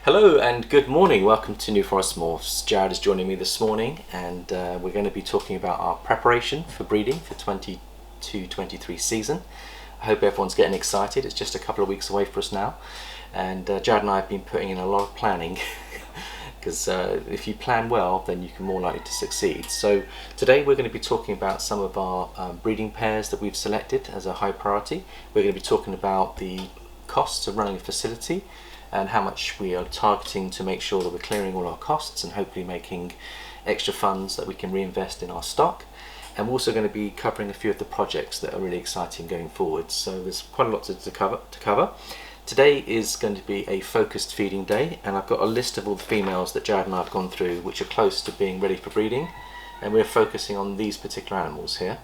Hello and good morning, welcome to New Forest Morphs. Jared is joining me this morning and we're going to be talking about our preparation for breeding for 22-23 season. I hope everyone's getting excited. It's just a couple of weeks away for us now, and Jared and I have been putting in a lot of planning because if you plan well then you're more likely to succeed. So today we're going to be talking about some of our breeding pairs that we've selected as a high priority. We're going to be talking about the costs of running a facility and how much we are targeting to make sure that we're clearing all our costs and hopefully making extra funds that we can reinvest in our stock. And we're also going to be covering a few of the projects that are really exciting going forward. So there's quite a lot to cover. Today is going to be a focused feeding day, and I've got a list of all the females that Jared and I have gone through which are close to being ready for breeding, and we're focusing on these particular animals here.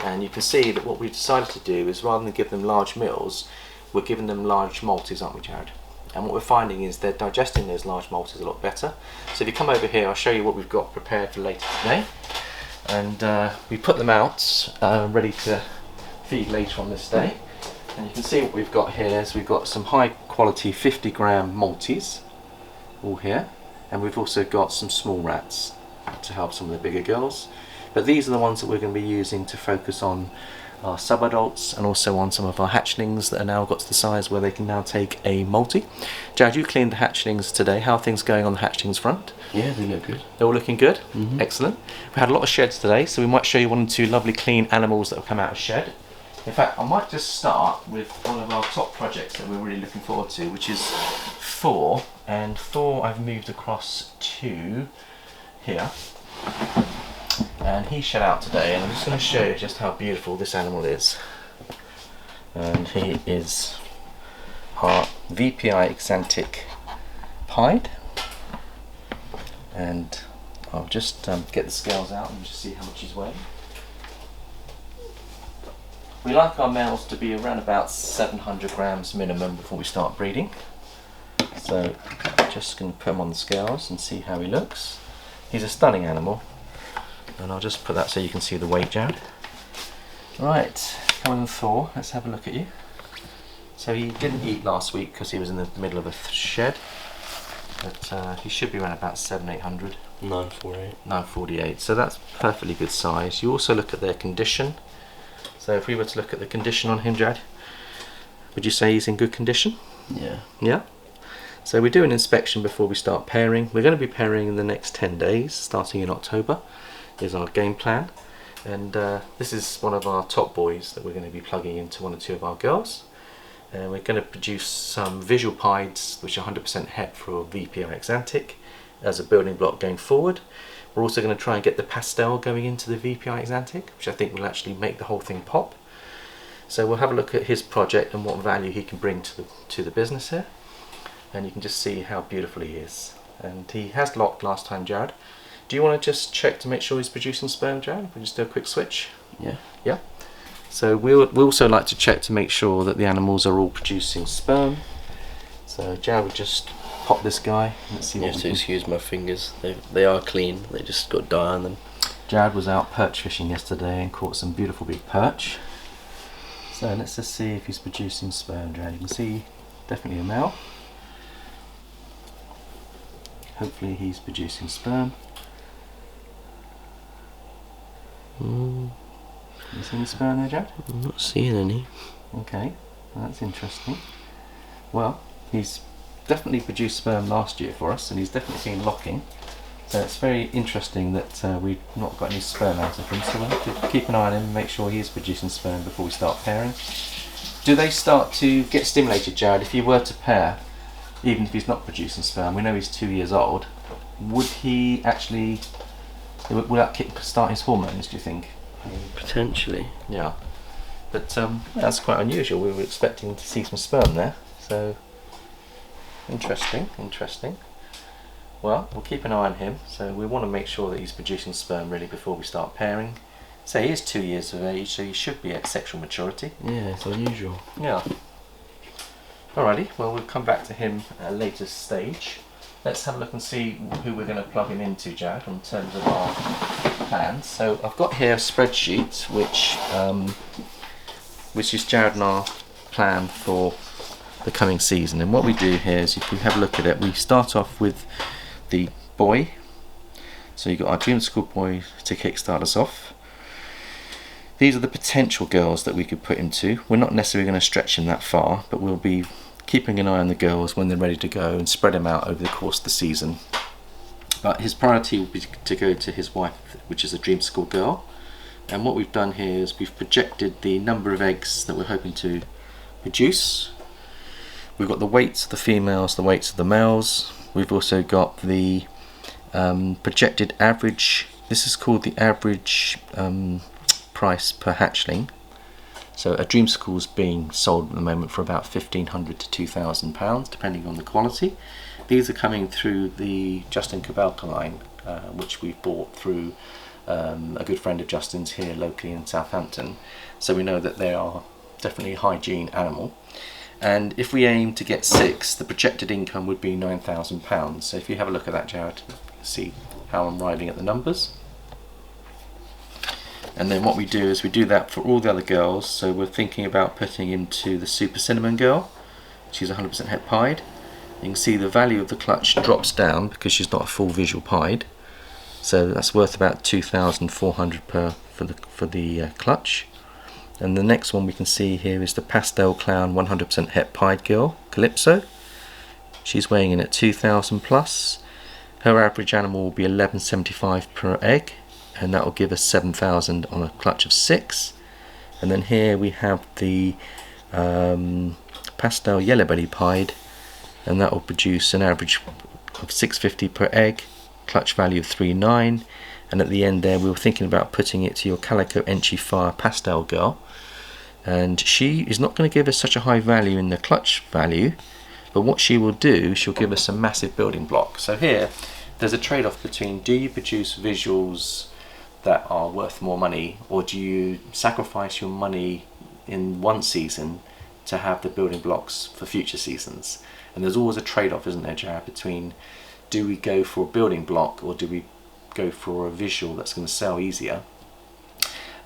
And you can see that what we've decided to do is, rather than give them large meals, we're giving them large multis, aren't we, Jared? And what we're finding is they're digesting those large multis a lot better. So if you come over here, I'll show you what we've got prepared for later today. And we put them out ready to feed later on this day. And you can see what we've got here is we've got some high quality 50-gram multis all here. And we've also got some small rats to help some of the bigger girls. But these are the ones that we're going to be using to focus on our subadults and also on some of our hatchlings that are now got to the size where they can now take a multi. Jared, you cleaned the hatchlings today. How are things going on the hatchlings front? Yeah, they look good. They're all looking good? Mm-hmm. Excellent. We had a lot of sheds today, so we might show you one or two lovely clean animals that have come out of shed. In fact, I might just start with one of our top projects that we're really looking forward to, which is Thor. And Thor I've moved across to here. And he shed out today, and I'm just going to show you just how beautiful this animal is. And he is our VPI Axanthic pied. And I'll just get the scales out and just see how much he's weighing. We like our males to be around about 700 grams minimum before we start breeding. So I'm just going to put him on the scales and see how he looks. He's a stunning animal. And I'll just put that so you can see the weight, Jared. Right, come on Thor, let's have a look at you. So he didn't eat last week because he was in the middle of a shed. But he should be around about 700-800. 948. 948, so that's perfectly good size. You also look at their condition. So if we were to look at the condition on him, Jared, would you say he's in good condition? Yeah. Yeah? So we do an inspection before we start pairing. We're going to be pairing in the next 10 days, starting in October. Is our game plan, and this is one of our top boys that we're going to be plugging into one or two of our girls, and we're going to produce some visual pieds which are 100% het for VPI Axanthic as a building block going forward. We're also going to try and get the pastel going into the VPI Axanthic, which I think will actually make the whole thing pop. So we'll have a look at his project and what value he can bring to the business here, and you can just see how beautiful he is. And he has locked last time, Jared. Do you want to just check to make sure he's producing sperm, Jared? We'll just do a quick switch. Yeah. Yeah. So we also like to check to make sure that the animals are all producing sperm. So Jared will just pop this guy. Let's see. You have to excuse my fingers. They are clean. They just got dye on them. Jared was out perch fishing yesterday and caught some beautiful big perch. So let's just see if he's producing sperm, Jared. You can see definitely a male. Hopefully he's producing sperm. You see any sperm there, Jared? I'm not seeing any. Okay, well, that's interesting. Well, he's definitely produced sperm last year for us, and he's definitely seen locking. So it's very interesting that we've not got any sperm out of him, so we'll have to keep an eye on him and make sure he is producing sperm before we start pairing. Do they start to get stimulated, Jared, if you were to pair, even if he's not producing sperm? We know he's 2 years old. Would he actually... Will that start his hormones, do you think? Potentially. Yeah. But that's quite unusual. We were expecting to see some sperm there. So, interesting. Well, we'll keep an eye on him. So we want to make sure that he's producing sperm really before we start pairing. So he is 2 years of age, so he should be at sexual maturity. Yeah, it's unusual. Yeah. Alrighty, well we'll come back to him at a later stage. Let's have a look and see who we're going to plug him into, Jared, in terms of our plans. So I've got here a spreadsheet which is Jared and our plan for the coming season. And what we do here is, if you have a look at it, we start off with the boy. So you've got our dreamsicle boy to kickstart us off. These are the potential girls that we could put into. We're not necessarily going to stretch them that far, but we'll be keeping an eye on the girls when they're ready to go and spread them out over the course of the season. But his priority will be to go to his wife, which is a dreamsicle girl. And what we've done here is we've projected the number of eggs that we're hoping to produce. We've got the weights of the females, the weights of the males. We've also got the projected average. This is called the average price per hatchling. So a dreamsicle is being sold at the moment for about £1,500 to £2,000, depending on the quality. These are coming through the Justin Kabelka line, which we've bought through a good friend of Justin's here locally in Southampton. So we know that they are definitely a hygiene animal. And if we aim to get 6, the projected income would be £9,000. So if you have a look at that, Jared, you can see how I'm arriving at the numbers. And then what we do is we do that for all the other girls. So we're thinking about putting into the Super Cinnamon girl. She's 100% het pied. You can see the value of the clutch drops down because she's not a full visual pied. So that's worth about £2,400 for the clutch. And the next one we can see here is the Pastel Clown 100% het pied girl, Calypso. She's weighing in at 2,000 plus. Her average animal will be £11.75 per egg, and that will give us 7,000 on a clutch of 6. And then here we have the Pastel Yellow Belly pied, and that will produce an average of £6.50 per egg, clutch value of 3.9. And at the end there we were thinking about putting it to your Calico Enchi Fire Pastel girl, and she is not going to give us such a high value in the clutch value, but what she will do, she'll give us a massive building block. So here there's a trade-off between, do you produce visuals that are worth more money, or do you sacrifice your money in one season to have the building blocks for future seasons? And there's always a trade-off, isn't there, Jared, between, do we go for a building block or do we go for a visual that's going to sell easier?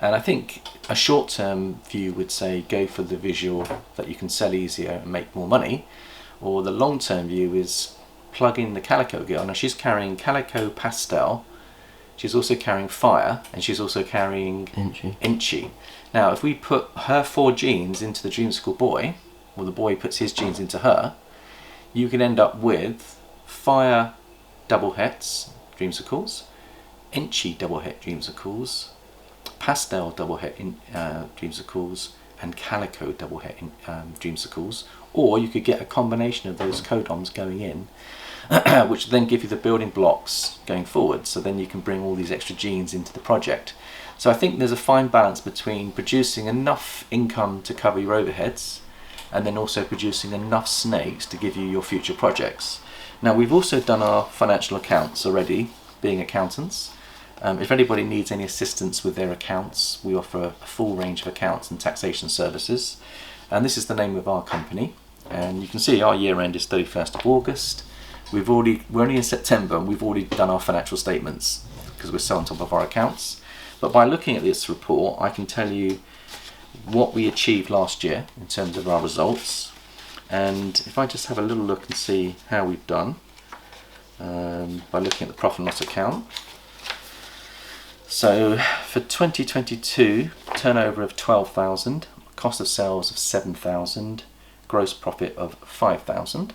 And I think a short-term view would say go for the visual that you can sell easier and make more money, or the long-term view is plug in the Calico girl. Now she's carrying Calico Pastel, she's also carrying Fire, and she's also carrying Enchi. Now if we put her 4 genes into the dreamsicle boy, or the boy puts his genes into her, you can end up with Fire double hets dreamsicles, Enchi double het dreamsicles, Pastel double het dreamsicles, and Calico double het dreamsicles. Or you could get a combination of those codoms going in, which then give you the building blocks going forward, so then you can bring all these extra genes into the project. So I think there's a fine balance between producing enough income to cover your overheads and then also producing enough snakes to give you your future projects. Now we've also done our financial accounts already, being accountants. If anybody needs any assistance with their accounts, we offer a full range of accounts and taxation services. And this is the name of our company. And you can see our year end is 31st of August. We're only in September and we've already done our financial statements because we're so on top of our accounts. But by looking at this report, I can tell you what we achieved last year in terms of our results. And if I just have a little look and see how we've done by looking at the profit and loss account. So for 2022, turnover of 12,000, cost of sales of 7,000, gross profit of 5,000.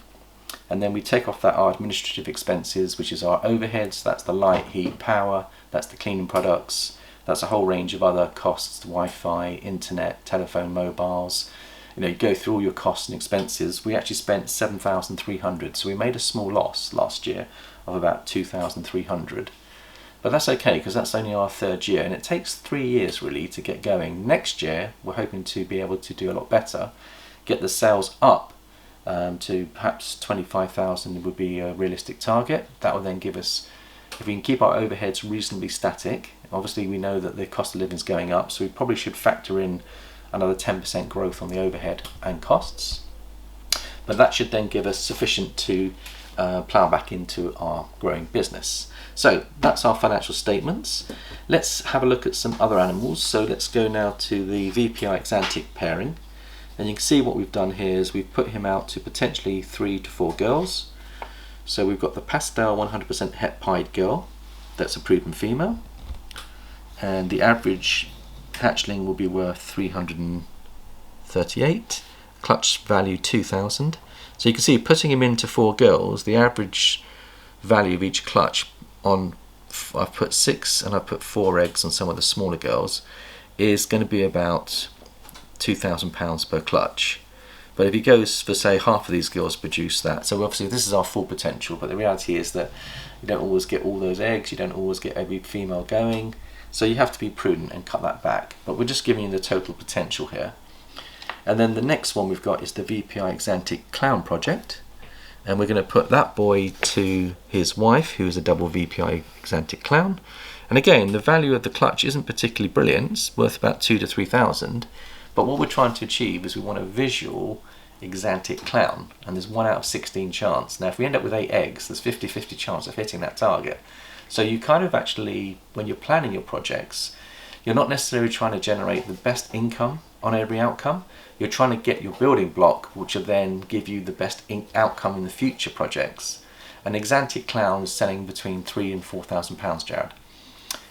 And then we take off that our administrative expenses, which is our overheads, that's the light, heat, power, that's the cleaning products, that's a whole range of other costs, Wi-Fi, internet, telephone, mobiles. You know, you go through all your costs and expenses. We actually spent 7,300, so we made a small loss last year of about 2,300. But that's okay, because that's only our 3rd year, and it takes 3 years really to get going. Next year we're hoping to be able to do a lot better, get the sales up to perhaps 25,000 would be a realistic target. That will then give us, if we can keep our overheads reasonably static, obviously we know that the cost of living is going up, so we probably should factor in another 10% growth on the overhead and costs. But that should then give us sufficient to plough back into our growing business. So that's our financial statements. Let's have a look at some other animals. So let's go now to the VPI Axanthic pairing. And you can see what we've done here is we've put him out to potentially 3 to 4 girls. So we've got the pastel 100% het pied girl, that's a proven female, and the average hatchling will be worth 338, clutch value 2000. So you can see, putting him into 4 girls, the average value of each clutch on, I've put 6 and I've put 4 eggs on some of the smaller girls, is going to be about £2,000 per clutch. But if he goes for, say, half of these girls produce that, so obviously this is our full potential, but the reality is that you don't always get all those eggs, you don't always get every female going, so you have to be prudent and cut that back. But we're just giving you the total potential here. And then the next one we've got is the VPI Axanthic Clown project, and we're going to put that boy to his wife, who is a double VPI Axanthic Clown. And again, the value of the clutch isn't particularly brilliant, it's worth about 2,000 to 3,000. But what we're trying to achieve is we want a visual Axanthic Clown, and there's 1 out of 16 chance. Now if we end up with 8 eggs, there's 50-50 chance of hitting that target. So you kind of actually, when you're planning your projects, you're not necessarily trying to generate the best income on every outcome. You're trying to get your building block, which will then give you the best outcome in the future projects. An Axanthic Clown is selling between £3,000 and £4,000, Jared.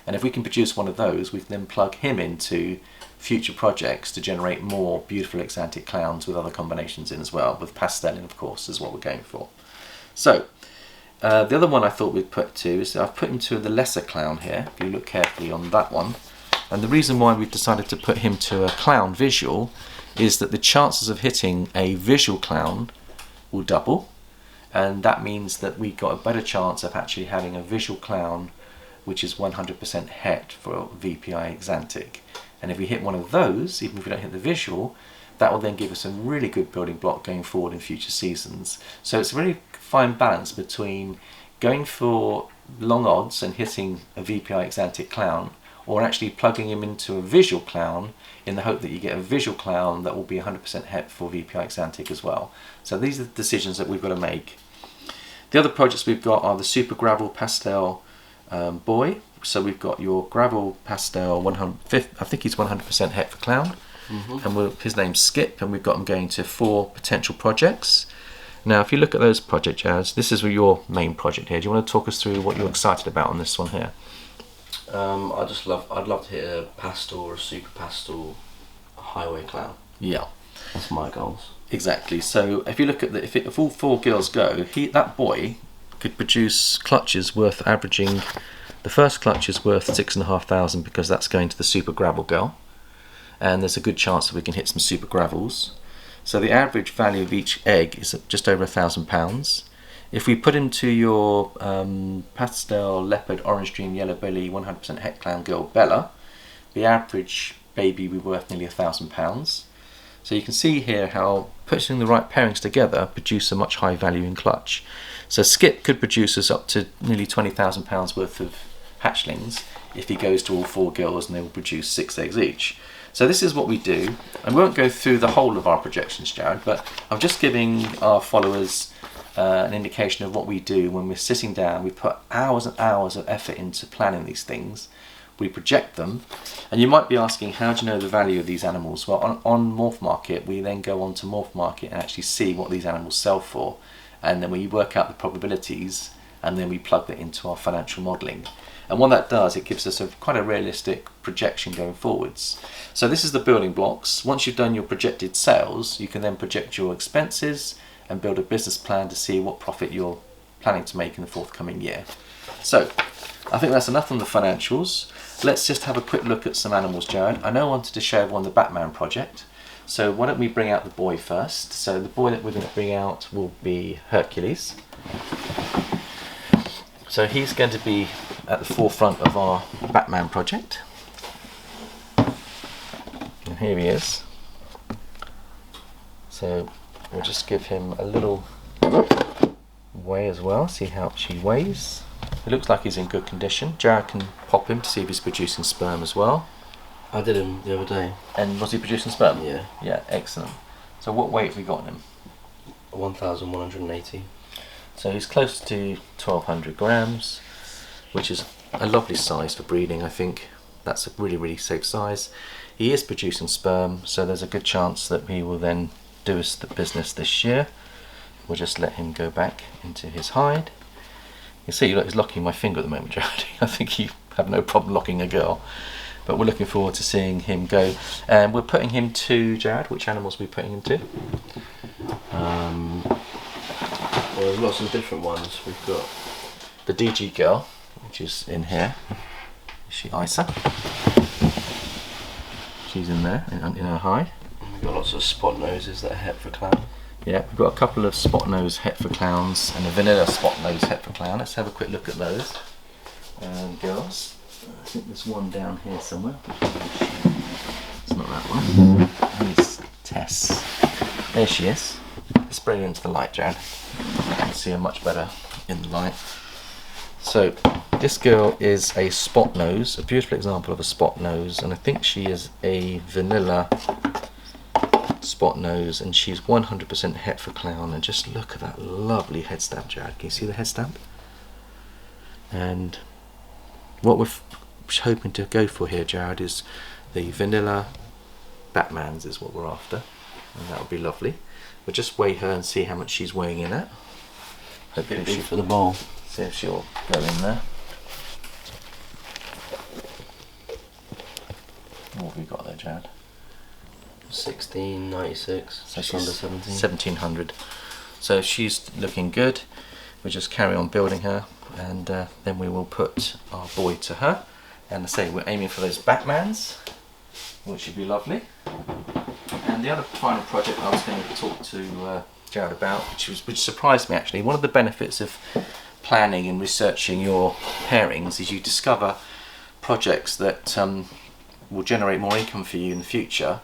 And if we can produce one of those, we can then plug him into future projects to generate more beautiful Axanthic Clowns with other combinations in as well, with pastelling, of course, is what we're going for. So the other one I thought we'd put to is I've put him to the lesser clown here, if you look carefully on that one. And the reason why we've decided to put him to a clown visual is that the chances of hitting a visual clown will double, and that means that we've got a better chance of actually having a visual clown which is 100% het for VPI Axanthic. And if we hit one of those, even if we don't hit the visual, that will then give us a really good building block going forward in future seasons. So it's a really fine balance between going for long odds and hitting a VPI Axanthic Clown, or actually plugging him into a visual clown in the hope that you get a visual clown that will be 100% het for VPI Axanthic as well. So these are the decisions that we've got to make. The other projects we've got are the Super Gravel Pastel boy. So we've got your Gravel Pastel 100, I think he's 100% het for clown, and his name's Skip, and we've got him going to 4 potential projects. Now if you look at those project Jazz, this is your main project here. Do you want to talk us through what you're excited about on this one here? I'd love to hit a pastel or a super pastel highway clown. Yeah, that's my goals. Exactly. So if you look at if all 4 girls go, that boy could produce clutches worth averaging. The first clutch is worth 6,500 because that's going to the Super Gravel girl, and there's a good chance that we can hit some Super Gravels. So the average value of each egg is just over £1,000. If we put him to your pastel leopard orange dream yellow belly 100% het clown girl Bella, the average baby will be worth nearly £1,000. So you can see here how putting the right pairings together produce a much high value in clutch. So Skip could produce us up to nearly £20,000 worth of hatchlings if he goes to all 4 girls, and they will produce 6 eggs each. So this is what we do. I won't go through the whole of our projections, Jared, but I'm just giving our followers an indication of what we do when we're sitting down. We put hours and hours of effort into planning these things. We project them, and you might be asking, how do you know the value of these animals? Well, on Morph Market, we then go on to Morph Market and actually see what these animals sell for, and then we work out the probabilities, and then we plug that into our financial modelling. And what that does, it gives us quite a realistic projection going forwards. So this is the building blocks. Once you've done your projected sales, you can then project your expenses and build a business plan to see what profit you're planning to make in the forthcoming year. So I think that's enough on the financials. Let's just have a quick look at some animals, Jared. I know I wanted to show everyone the Batman project, so why don't we bring out the boy first. So the boy that we're going to bring out will be Hercules. So he's going to be at the forefront of our Batman project. And here he is. So we'll just give him a little weigh as well, see how much he weighs. It looks like he's in good condition. Jared can pop him to see if he's producing sperm as well. I did him the other day. And was he producing sperm? Yeah. Yeah, excellent. So what weight have we got on him? 1,180. So he's close to 1,200 grams, which is a lovely size for breeding. I think that's a really, really safe size. He is producing sperm, so there's a good chance that he will then do us the business this year. We'll just let him go back into his hide. You see, look, he's locking my finger at the moment, Jared. I think you have no problem locking a girl. But we're looking forward to seeing him go. And we're putting him to, Jared, which animals are we putting him to? Well, there's lots of different ones. We've got The DG girl, which is in here. Is she Isa? She's in there, in her hide. we've got lots of spot noses that are het for clown. Yeah, we've got a couple of spot nose Hetfer clowns and a vanilla spot nose Hetfer clown. Let's have a quick look at those girls. I think there's one down here somewhere. It's not that one. It's Tess. There she is. Let's bring her into the light, Jared. You can see her much better in the light. So this girl is a spot nose, a beautiful example of a spot nose, and I think she is a vanilla spot nose, and she's 100% Hetfer clown. And just look at that lovely head stamp, Jared. Can you see the head stamp? And what we're hoping to go for here, Jared, is the vanilla Batman's is what we're after, and that would be lovely. We'll just weigh her and see how much she's weighing in at. Hopefully big for the bowl. See if she'll go in there. What have we got there, Jared? 1696, So just under she's 17. 1700. So she's looking good. We'll just carry on building her, and then we will put our boy to her. And I say we're aiming for those Batmans, which would be lovely. And the other final project I was going to talk to Jared about, which surprised me actually, one of the benefits of planning and researching your pairings is you discover projects that will generate more income for you in the future,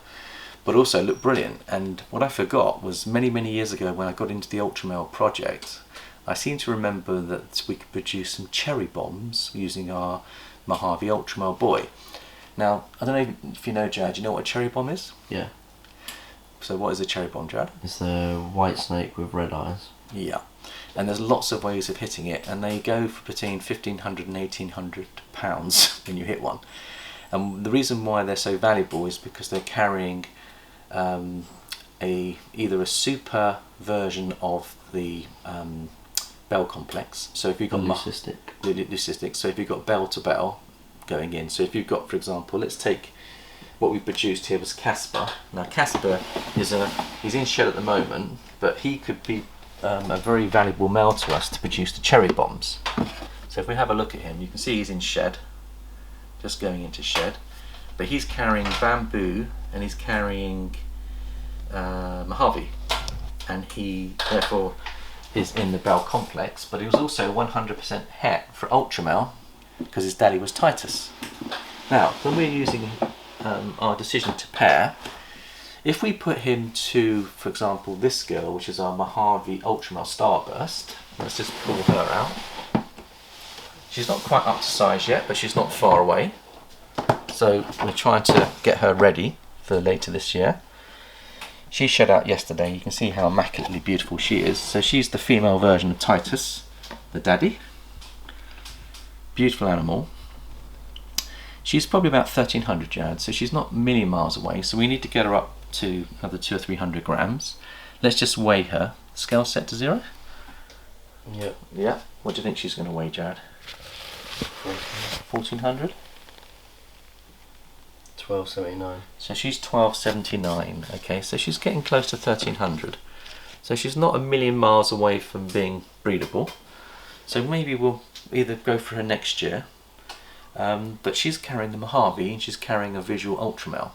but also look brilliant. And what I forgot was many years ago when I got into the Ultramel project, I seem to remember that we could produce some cherry bombs using our Mojave Ultramel boy. Now, I don't know if you know, Jared, do you know what a cherry bomb is? Yeah. So what is a cherry bomb, Jared? It's the white snake with red eyes. Yeah. And there's lots of ways of hitting it, and they go for between 1,500 and 1,800 pounds when you hit one. And the reason why they're so valuable is because they're carrying either a super version of the bell complex. So if you've got leucistic, so if you've got bell to bell going in. So if you've got, for example, let's take what we produced here was Casper. Now Casper he's in shed at the moment, but he could be a very valuable male to us to produce the cherry bombs. So if we have a look at him, you can see he's in shed, just going into shed, but he's carrying bamboo and he's carrying Mojave, and he therefore is in the bell complex, but he was also 100% het for Ultramel because his daddy was Titus. Now when we're using our decision to pair, if we put him to, for example, this girl, which is our Mojave Ultramel Starburst, let's just pull her out. She's not quite up to size yet, but she's not far away. So we're trying to get her ready for later this year. She shed out yesterday. You can see how immaculately beautiful she is. So she's the female version of Titus, the daddy. Beautiful animal. She's probably about 1,300 yards, so she's not a million miles away. So we need to get her up to another 200 or 300 grams. Let's just weigh her. Scale set to 0. Yep. Yeah. What do you think she's going to weigh, Jared? 1,400. 1279. So she's 1279. Okay, so she's getting close to 1,300. So she's not a million miles away from being breedable. So maybe we'll either go for her next year. But she's carrying the Mojave and she's carrying a visual Ultramel.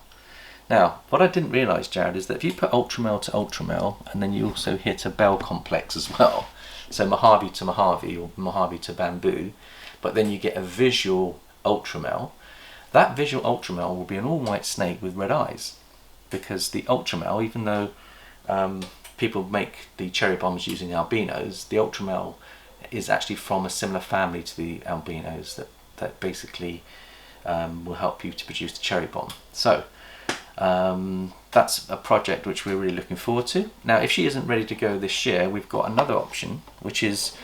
Now, what I didn't realise, Jared, is that if you put Ultramel to Ultramel and then you also hit a bell complex as well, so Mojave to Mojave or Mojave to bamboo, but then you get a visual Ultramel, that visual Ultramel will be an all-white snake with red eyes, because the Ultramel, even though people make the cherry bombs using albinos, the Ultramel is actually from a similar family to the albinos that basically will help you to produce the cherry bomb. So that's a project which we're really looking forward to. Now if she isn't ready to go this year, we've got another option, which is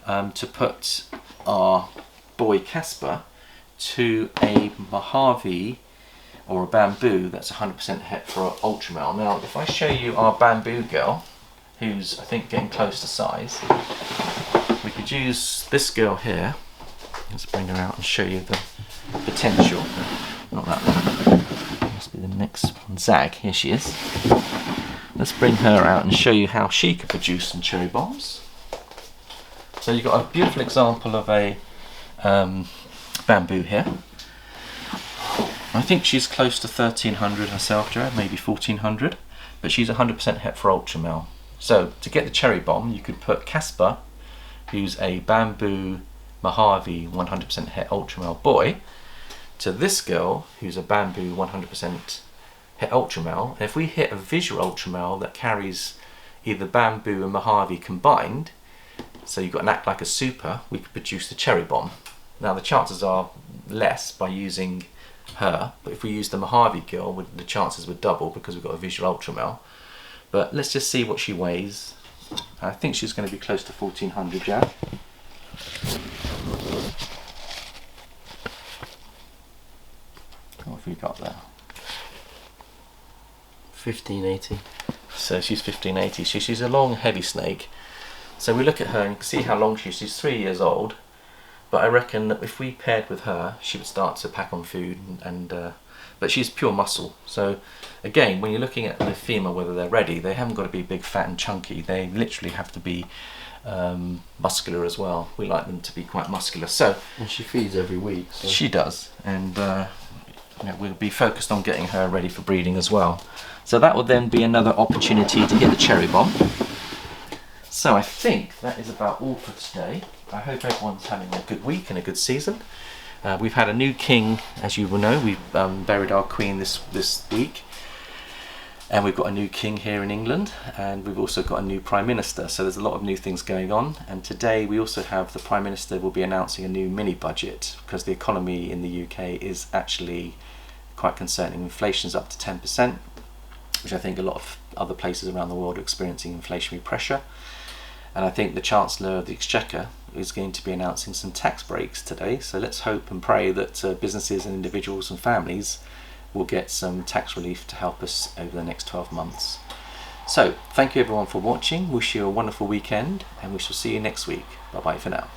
to put our boy Casper to a Mojave or a bamboo that's 100% het for ultra male. Now, if I show you our bamboo girl, who's I think getting close to size, we could use this girl here. Let's bring her out and show you the potential. Not that one. Must be the next one. Zag. Here she is. Let's bring her out and show you how she could produce some cherry bombs. So you've got a beautiful example of a bamboo here. I think she's close to 1300 herself, Jared, maybe 1400, but she's 100% het for ultra male. So to get the cherry bomb, you could put Casper, who's a bamboo Mojave 100% het ultra male boy, to this girl, who's a bamboo 100% het ultra male. And if we hit a visual ultra male that carries either bamboo and Mojave combined, so you've got an act like a super, we could produce the cherry bomb. Now the chances are less by using her, but if we use the Mojave girl, the chances would double because we've got a visual ultra male. But let's just see what she weighs. I think she's going to be close to 1400, Jared. What have we got there? 1580. So she's 1580. She's a long, heavy snake. So we look at her and you can see how long she is. She's 3 years old. But I reckon that if we paired with her, she would start to pack on food, but she's pure muscle. So again, when you're looking at the female, whether they're ready, they haven't got to be big, fat and chunky. They literally have to be muscular as well. We like them to be quite muscular. So And she feeds every week. So. she does, and we'll be focused on getting her ready for breeding as well. So that will then be another opportunity to hit the cherry bomb. So I think that is about all for today. I hope everyone's having a good week and a good season. We've had a new king, as you will know. We've buried our queen this week, and we've got a new king here in England, and we've also got a new prime minister. So there's a lot of new things going on. And today we also have the prime minister will be announcing a new mini budget because the economy in the UK is actually quite concerning. Inflation's up to 10%, which I think a lot of other places around the world are experiencing inflationary pressure. And I think the Chancellor of the Exchequer is going to be announcing some tax breaks today. So let's hope and pray that businesses and individuals and families will get some tax relief to help us over the next 12 months. So thank you everyone for watching. Wish you a wonderful weekend, and we shall see you next week. Bye bye for now.